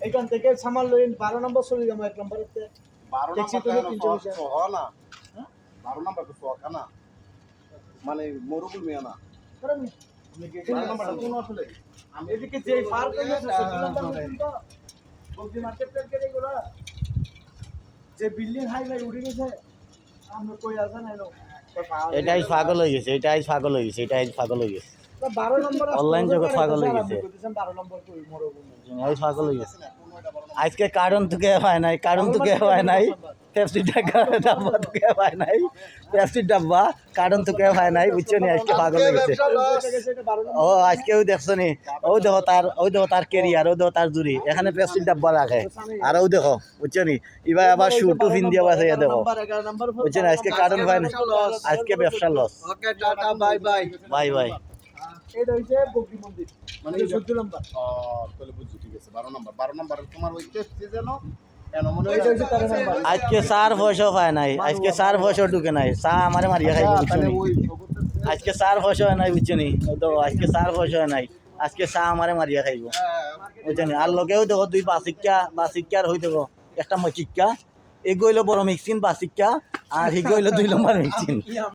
এইখান থেকে সামাল লইন 12 নম্বর চলে যাবো 1 নম্বরেতে 12 না 12 নম্বর তো সোকা না মানে মরুকুল মিয়া না এদিকে যে পার্ক আছে বগদি মার্কেট থেকে এগুলো যে বিল্ডিং হাইলাই উড়ে গেছে আমরা কই আসা নাই নো এটাই পাগল হয়ে গেছে, এটাই পাগল হয়ে গেছে, এটাই পাগল হয়ে গেছে। 12 নম্বর অনলাইন জগৎ পাগল হয়ে গেছে, 12 নম্বর কই মরুকুল এই পাগল হয়ে গেছে। আজকে কারণ তোকে হয় নাই, কারণ তোকে হয় নাই, পেপসি ডাব্বা তোকে হয় নাই, পেপসি ডাব্বা কারণ তোকে হয় নাই, বুঝছো নি? আজকে পাগল হয়ে গেছে। ও আজকেও দেখছো নি? ও দেখো তার কেরিয়ার, ও দেখো তার জুড়ি, এখানে পেপসি ডাব্বা রাখে। আর ও দেখো, বুঝছো নি? এবার আবার শুটু ফিন দিয়ে আছে, দেখো, বুঝছো না? আজকে কারণ হয় না, আজকে ব্যবসা loss. Okay tata bye bye bye bye. এটা হইছে বগদি মন্দির মানে 14 নম্বর। তাহলে বুঝছি, ঠিক আছে। 12 নম্বর তোমার ওই টেস্ট যেন কেন মনে হয় এটা হইছে 13 নম্বর। আজকে 4 পয়সা পায় নাই, আজকে 4 পয়সা ঢুকে নাই, চা আমারে মারিয়া খাইব, বুঝছো নি? আজকে 4 পয়সা হয় নাই, বুঝছো নি? তো আজকে 4 পয়সা হয় নাই, আজকে চা আমারে মারিয়া খাইব, বুঝছো নি? আর লগেও দেখো 2 বাসিক্কা আর হই দেখো একটা মচিক্কা, এগো হইলো বড় মিক্সিন বাসিক্কা, আর হিগো হইলো 2 নম্বর মিক্সিন।